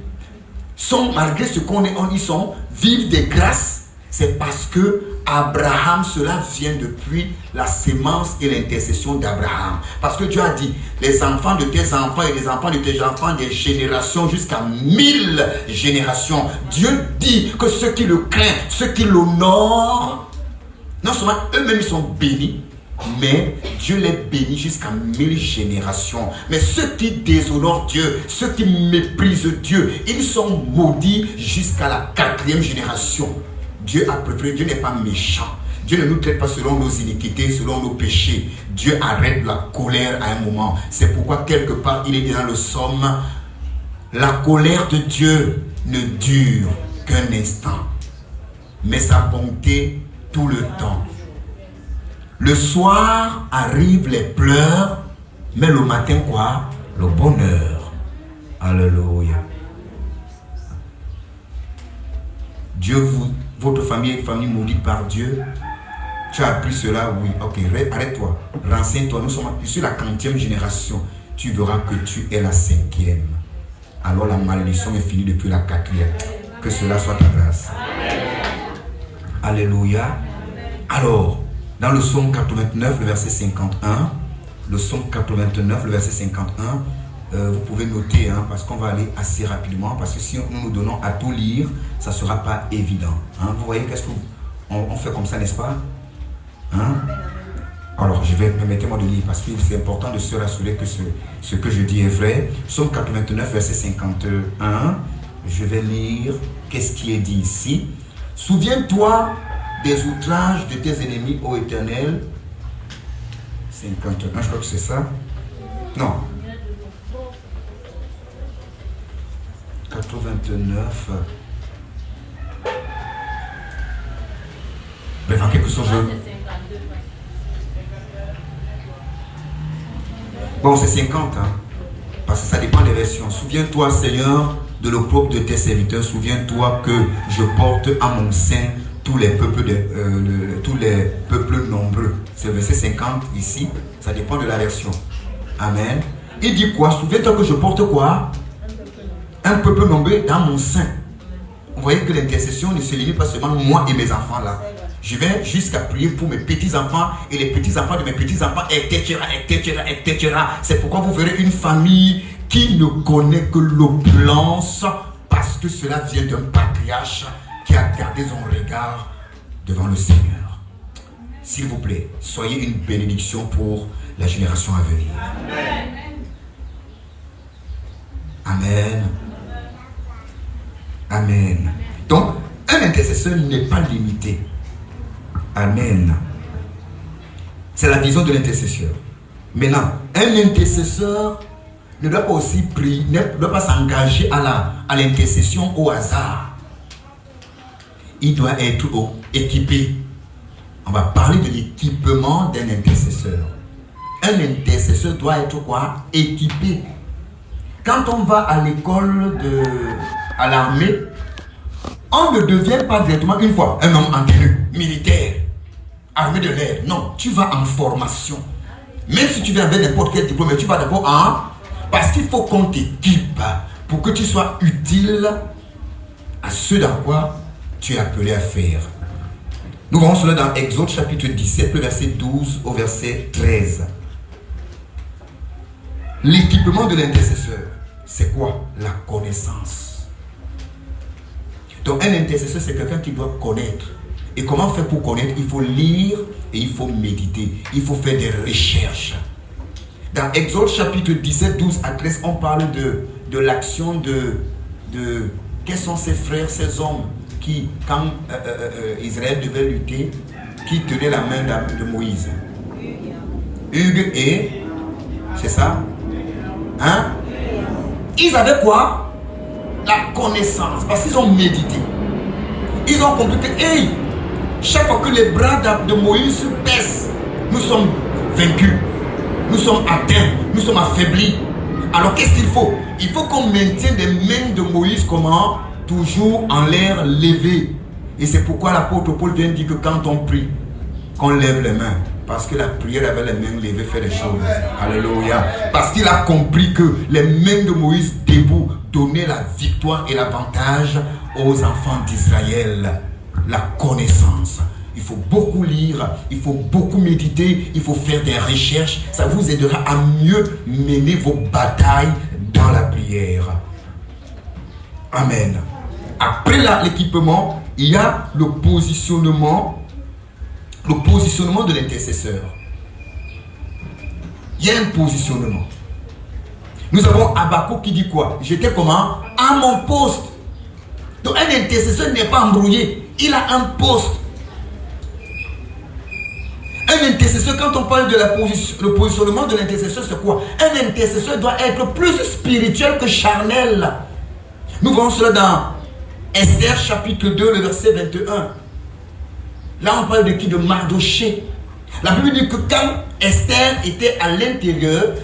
sont, malgré ce qu'on est, ils sont, vivent des grâces, c'est parce que Abraham, cela vient depuis la sémence et l'intercession d'Abraham. Parce que Dieu a dit, les enfants de tes enfants et les enfants de tes enfants, des générations jusqu'à 1000 générations. Dieu dit que ceux qui le craignent, ceux qui l'honorent, non seulement eux-mêmes ils sont bénis, mais Dieu les bénit jusqu'à 1000 générations. Mais ceux qui déshonorent Dieu, ceux qui méprisent Dieu, ils sont maudits jusqu'à la 4e génération. Dieu a préféré, Dieu n'est pas méchant. Dieu ne nous traite pas selon nos iniquités, selon nos péchés. Dieu arrête la colère à un moment. C'est pourquoi quelque part il est dit dans le psaume, la colère de Dieu ne dure qu'un instant, mais sa bonté tout le temps. Le soir arrivent les pleurs, mais le matin quoi? Le bonheur. Alléluia. Dieu votre famille est une famille maudite par Dieu. Tu as appris cela, oui. Ok, arrête-toi. Renseigne-toi. Je suis la 40e génération. Tu verras que tu es la 5e. Alors la malédiction est finie depuis la 4e. Que cela soit ta grâce. Alléluia. Alors, dans le psaume 89, le verset 51, le psaume 89, le verset 51, vous pouvez noter, hein, parce qu'on va aller assez rapidement, parce que si nous nous donnons à tout lire, ça ne sera pas évident. Hein. Vous voyez qu'est-ce qu'on fait comme ça, n'est-ce pas? Hein? Alors, permettez-moi de lire, parce que c'est important de se rassurer que ce que je dis est vrai. Psaume 89, verset 51, je vais lire, qu'est-ce qui est dit ici? Souviens-toi des outrages de tes ennemis, ô Éternel. 51, je crois que c'est ça. Non. 89. Bref, en quelque sorte, bon, c'est 50, hein, parce que ça dépend des versions. Souviens-toi, Seigneur, de l'opprobre de tes serviteurs. Souviens-toi que je porte à mon sein tous les peuples, tous les peuples nombreux. C'est le verset 50 ici. Ça dépend de la version. Amen. Il dit quoi? Souviens-toi que je porte quoi? Un peuple nombreux dans mon sein. Vous voyez que l'intercession ne se limite pas seulement moi et mes enfants là. Je vais jusqu'à prier pour mes petits-enfants et les petits-enfants de mes petits-enfants, etc., etc., etc. C'est pourquoi vous verrez une famille qui ne connaît que l'opulence parce que cela vient d'un patriarche qui a gardé son regard devant le Seigneur. S'il vous plaît, soyez une bénédiction pour la génération à venir. Amen. Amen. Donc, un intercesseur n'est pas limité. Amen. C'est la vision de l'intercesseur. Maintenant, un intercesseur ne doit pas aussi prier, ne doit pas s'engager à l'intercession au hasard. Il doit être équipé. On va parler de l'équipement d'un intercesseur. Un intercesseur doit être quoi? Équipé. Quand on va à l'école à l'armée, on ne devient pas directement une fois un homme en tenue militaire, armée de l'air. Non, tu vas en formation. Même si tu viens avec n'importe quel diplôme, tu vas d'abord parce qu'il faut qu'on t'équipe pour que tu sois utile à ce dans quoi tu es appelé à faire. Nous voyons cela dans Exode chapitre 17, le verset 12 au verset 13. L'équipement de l'intercesseur, c'est quoi? La connaissance. Donc un intercesseur, c'est quelqu'un qui doit connaître. Et comment faire pour connaître? Il faut lire et il faut méditer. Il faut faire des recherches. Dans Exode chapitre 17, 12 à 13, on parle de l'action de quels sont ces frères, ces hommes qui, quand Israël devait lutter, qui tenaient la main de Moïse. Hugues et... C'est ça? Hein? Ils avaient quoi? La connaissance. Parce qu'ils ont médité. Ils ont compris que, hey, chaque fois que les bras de Moïse se baissent, nous sommes vaincus. Nous sommes atteints. Nous sommes affaiblis. Alors qu'est-ce qu'il faut? Il faut qu'on maintienne les mains de Moïse comment? Toujours en l'air levé. Et c'est pourquoi l'apôtre Paul vient dire que quand on prie, qu'on lève les mains. Parce que la prière avec les mains levées fait des choses. Alléluia. Parce qu'il a compris que les mains de Moïse debout donnaient la victoire et l'avantage aux enfants d'Israël. La connaissance. Il faut beaucoup lire, il faut beaucoup méditer, il faut faire des recherches. Ça vous aidera à mieux mener vos batailles dans la prière. Amen. Après l'équipement, il y a le positionnement de l'intercesseur. Il y a un positionnement. Nous avons Habakkuk qui dit quoi? J'étais comment? À mon poste. Donc un intercesseur n'est pas embrouillé. Il a un poste. Un intercesseur, quand on parle de le positionnement de l'intercesseur, c'est quoi? Un intercesseur doit être plus spirituel que charnel. Nous voyons cela dans Esther chapitre 2, le verset 21. Là, on parle de qui? De Mardoché. La Bible dit que quand Esther était à l'intérieur,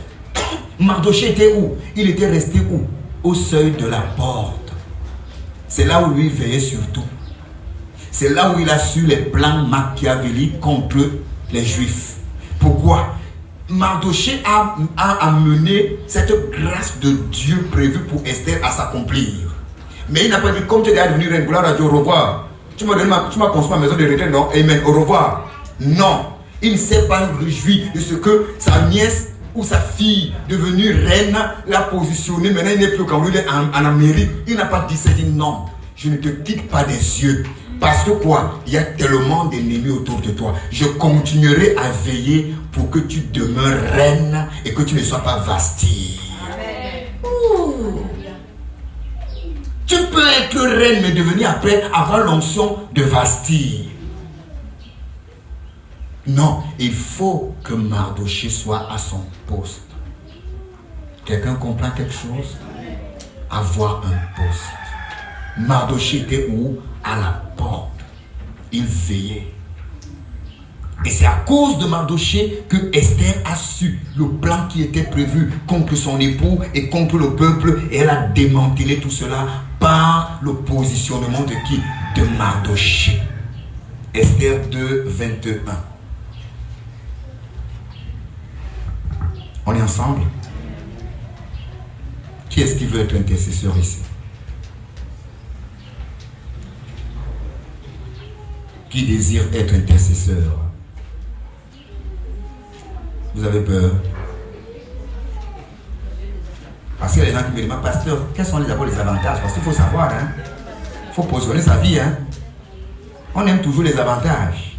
Mardoché était où? Il était resté où? Au seuil de la porte. C'est là où lui veillait sur tout. C'est là où il a su les plans machiavéliques contre les Juifs. Pourquoi? Mardoché a amené cette grâce de Dieu prévue pour Esther à s'accomplir. Mais il n'a pas dit, comme tu es devenu reine, gloire à Dieu, au revoir. Tu m'as construit ma maison de retraite, non? Amen, au revoir. Non, il ne s'est pas réjoui de ce que sa nièce ou sa fille devenue reine l'a positionné. Maintenant, il n'est plus quand il est en Amérique. Il n'a pas dit ça, il dit non, je ne te quitte pas des yeux. Parce que quoi? Il y a tellement d'ennemis autour de toi. Je continuerai à veiller pour que tu demeures reine et que tu ne sois pas Vasti. Tu peux être reine, mais devenir après avoir l'onction de Vasti. Non, il faut que Mardoché soit à son poste. Quelqu'un comprend quelque chose? Avoir un poste. Mardoché était où? À la porte. Il veillait. Et c'est à cause de Mardoché que Esther a su le plan qui était prévu contre son époux et contre le peuple. Et elle a démantelé tout cela par le positionnement de qui? De Mardoché. Esther 2, 21. On est ensemble? Qui est-ce qui veut être intercesseur ici? Qui désire être intercesseur? Vous avez peur? Parce qu'il y a des gens qui me demandent, pasteur, quels sont d'abord les avantages? Parce qu'il faut savoir, hein? Il faut positionner sa vie, hein? On aime toujours les avantages.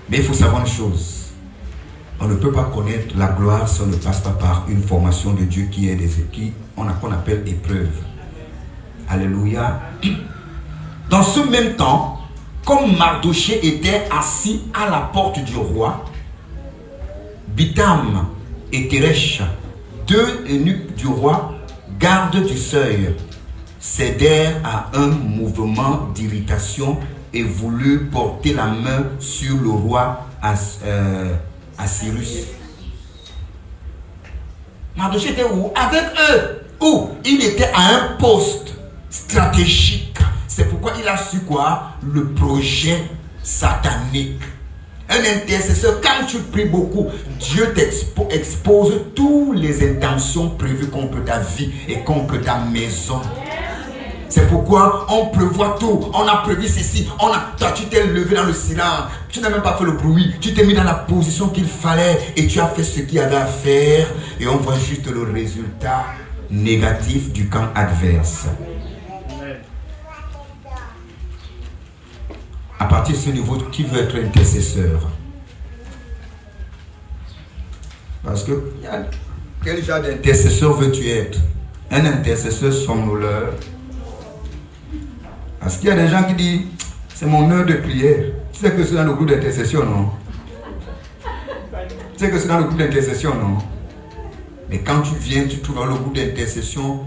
Mais il faut savoir une chose. On ne peut pas connaître la gloire si on ne passe pas par une formation de Dieu qui est qu'on appelle épreuve. Alléluia. Dans ce même temps, comme Mardochée était assis à la porte du roi, Bitam et Teresh, deux eunuques du roi, gardes du seuil, cédèrent à un mouvement d'irritation et voulurent porter la main sur le roi Assyrus. Mardochée était où? Avec eux. Où? Il était à un poste stratégique. C'est pourquoi il a su quoi? Le projet satanique. Un intercesseur, quand tu pries beaucoup, Dieu t'expose toutes les intentions prévues contre ta vie et contre ta maison. C'est pourquoi on prévoit tout. On a prévu ceci. Toi, tu t'es levé dans le silence. Tu n'as même pas fait le bruit. Tu t'es mis dans la position qu'il fallait et tu as fait ce qu'il y avait à faire. Et on voit juste le résultat négatif du camp adverse. À partir de ce niveau, qui veut être intercesseur? Parce que quel genre d'intercesseur veux-tu être? Un intercesseur somnoleur. Parce qu'il y a des gens qui disent, c'est mon heure de prière. Tu sais que c'est dans le groupe d'intercession, non? Tu sais que c'est dans le groupe d'intercession, non? Mais quand tu viens, tu trouves dans le groupe d'intercession,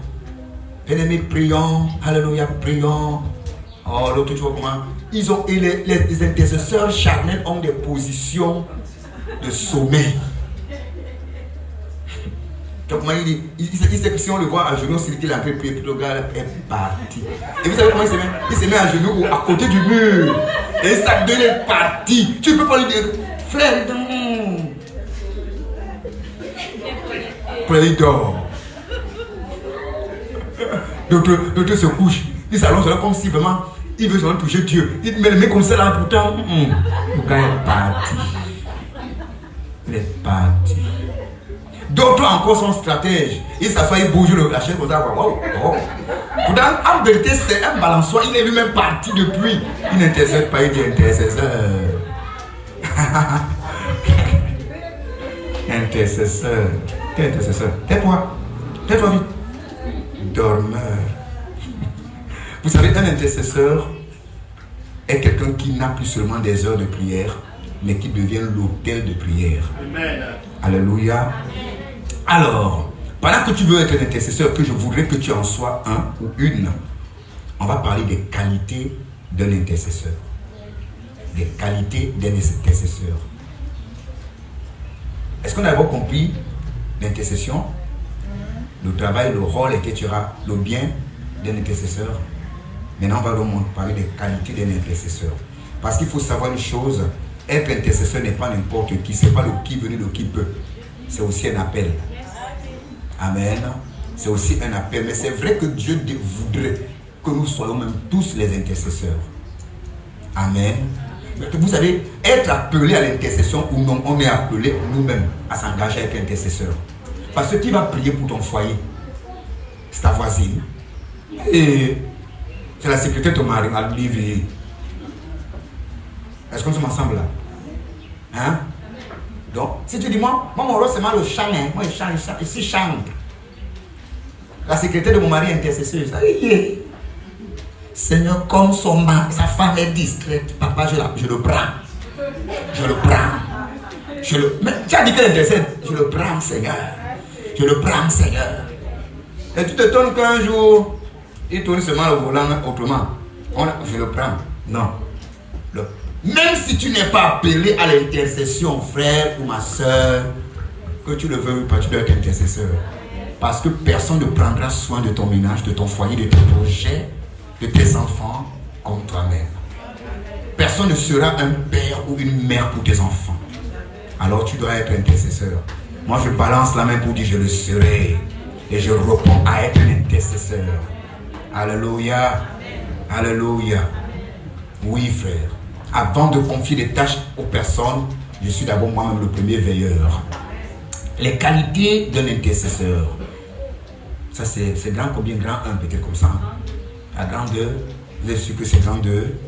bien-aimés, prions, alléluia, prions. Oh, l'autre, tu vois comment? Les intercesseurs charnels ont des positions de sommeil. Donc, il sait que si on le voit à genoux, c'est qu'il a fait prier, puis le gars est parti. Et vous savez comment il se met? Il se met à genoux à côté du mur. Et ça donne est parti. Tu ne peux pas lui dire, frère, il dort. D'autres se couchent. Ils s'allongent là comme si vraiment il veut seulement toucher Dieu. Il met le mec comme ça là, pourtant. Le gars est parti. Il est parti. D'autres encore sont stratèges. Ils s'assoient, ils bougent la chaise comme ça. Wow, wow. Pourtant, en vérité, c'est un balançoire. Il est lui-même parti depuis. Il n'intercède pas, il dit intercesseur. Intercesseur. Quel intercesseur? Tais-toi. Tais-toi vite. Dormeur. Vous savez, un intercesseur est quelqu'un qui n'a plus seulement des heures de prière, mais qui devient l'autel de prière. Amen. Alléluia. Alors, pendant que tu veux être un intercesseur, que je voudrais que tu en sois un ou une, on va parler des qualités d'un intercesseur. Des qualités d'un intercesseur. Est-ce qu'on a d'abord compris l'intercession, le travail, le rôle que tu auras, le bien d'un intercesseur? Maintenant, on va donc parler des qualités d'un intercesseur. Parce qu'il faut savoir une chose, être intercesseur n'est pas n'importe qui, ce n'est pas le qui venu, le qui peut. C'est aussi un appel. Amen. C'est aussi un appel. Mais c'est vrai que Dieu voudrait que nous soyons même tous les intercesseurs. Amen. Vous savez, être appelé à l'intercession ou non, on est appelé nous-mêmes à s'engager avec l'intercesseur. Parce que qui va prier pour ton foyer? C'est ta voisine. Et c'est la secrétaire de ton mari à livrer. Est-ce qu'on sommes ensemble là? Hein? Donc, si tu dis, moi mon rôle c'est mal le chant, hein? Moi je chante, ici je chante. La secrétaire de mon mari est intercesseuse. Seigneur, comme sa femme est distraite, papa, je le prends. Je le prends. Mais tu as dit qu'elle intercède. Je le prends, Seigneur. Je le prends, Seigneur. Et tu te tournes qu'un jour, il tourne seulement le volant autrement. Je le prends. Non. Même si tu n'es pas appelé à l'intercession, frère ou ma soeur, que tu le veux ou pas, tu dois être intercesseur. Parce que personne ne prendra soin de ton ménage, de ton foyer, de ton projet, de tes enfants comme toi-même. personne ne sera un père ou une mère pour tes enfants. Alors tu dois être intercesseur. Moi je balance la main pour dire je le serai. Et je réponds à être un intercesseur. Alléluia. Alléluia. Oui frère. Avant de confier des tâches aux personnes, je suis d'abord moi-même le premier veilleur. Les qualités d'un intercesseur. Ça c'est grand combien? Grand 1 peut-être comme ça. À grand 2. Vous êtes sûr que c'est grand 2?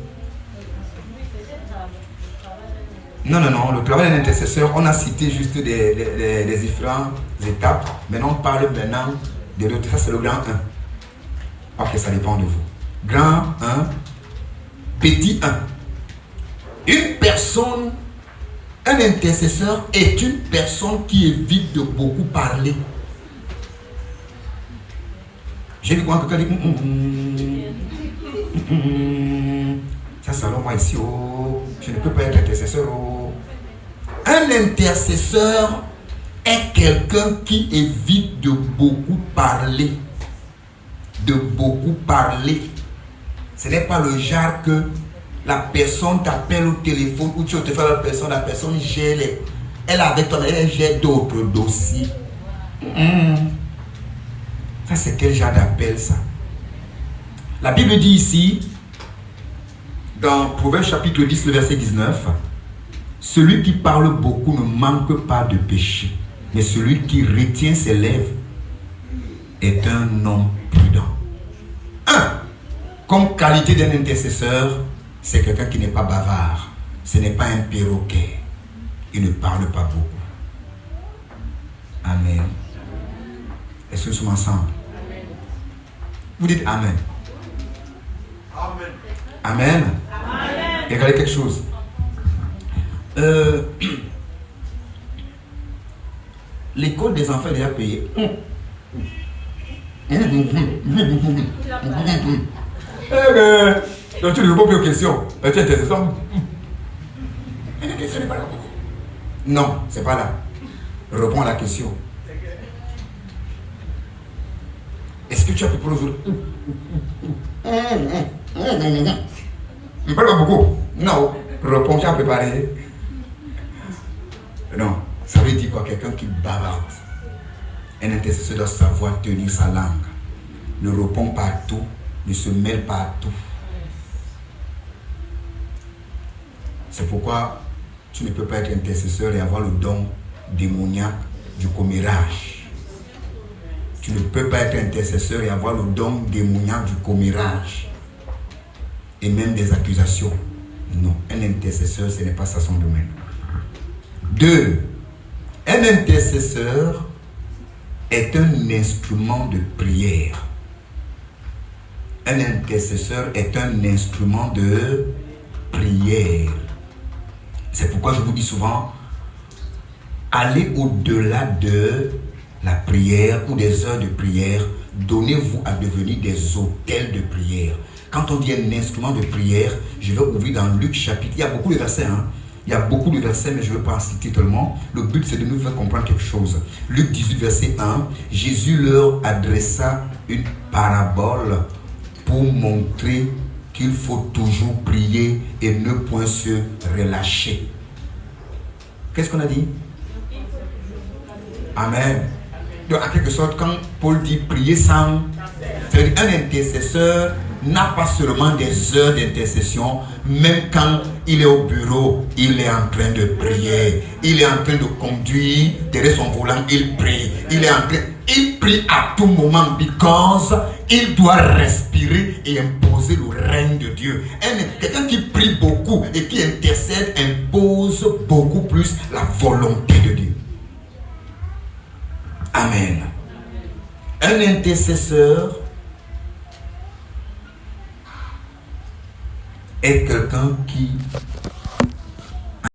Non, le travail d'un intercesseur, on a cité juste les différentes étapes. Maintenant, on parle maintenant de l'autre. Ça, c'est le grand 1. Ok, ça dépend de vous. Grand 1, petit 1. Une personne, un intercesseur est une personne qui évite de beaucoup parler. J'ai vu quand quelqu'un dit ça, c'est alors moi ici, oh, je ne peux pas être intercesseur. Oh. Un intercesseur est quelqu'un qui évite de beaucoup parler. De beaucoup parler. Ce n'est pas le genre que la personne t'appelle au téléphone ou tu te fais la personne gère elle avec toi, elle gère d'autres dossiers. Ça, c'est quel genre d'appel ça? La Bible dit ici, dans Proverbe chapitre 10, le verset 19, celui qui parle beaucoup ne manque pas de péché, mais celui qui retient ses lèvres est un homme prudent. Comme qualité d'un intercesseur, c'est quelqu'un qui n'est pas bavard. Ce n'est pas un perroquet. Il ne parle pas beaucoup. Amen. Est-ce que nous sommes ensemble? Vous dites Amen. Amen. Amen. Amen. Regardez quelque chose. L'école des enfants est déjà payée. Donc tu ne réponds plus aux questions. Tu es intéressant. Non, c'est pas là. Réponds à la question. Est-ce que tu as préparé aujourd'hui? Ne parle pas beaucoup. Non. Réponds, tu as préparé. Non. Ça veut dire quoi? Quelqu'un qui bavarde. Un intercesseur doit savoir tenir sa langue. Ne répond pas à tout. Ne se mêle pas à tout. C'est pourquoi tu ne peux pas être intercesseur et avoir le don démoniaque du commérage. Tu ne peux pas être intercesseur et avoir le don démoniaque du commérage. Et même des accusations. Non, un intercesseur, ce n'est pas ça son domaine. 2. Un intercesseur est un instrument de prière. Un intercesseur est un instrument de prière. C'est pourquoi je vous dis souvent, allez au-delà de la prière ou des heures de prière. Donnez-vous à devenir des autels de prière. Quand on dit un instrument de prière, je vais ouvrir dans Luc chapitre. Il y a beaucoup de versets, Il y a beaucoup de versets, mais je ne vais pas en citer tellement. Le but, c'est de nous faire comprendre quelque chose. Luc 18, verset 1. Jésus leur adressa une parabole pour montrer qu'il faut toujours prier et ne point se relâcher. Qu'est-ce qu'on a dit? Amen. Donc, en quelque sorte, quand Paul dit prier sans, c'est-à-dire un intercesseur n'a pas seulement des heures d'intercession, même quand il est au bureau, il est en train de prier, il est en train de conduire derrière son volant, il prie, il prie à tout moment because il doit respirer et imposer le règne de Dieu. Quelqu'un qui prie beaucoup et qui intercède impose beaucoup plus la volonté de Dieu. Amen. Un intercesseur est quelqu'un qui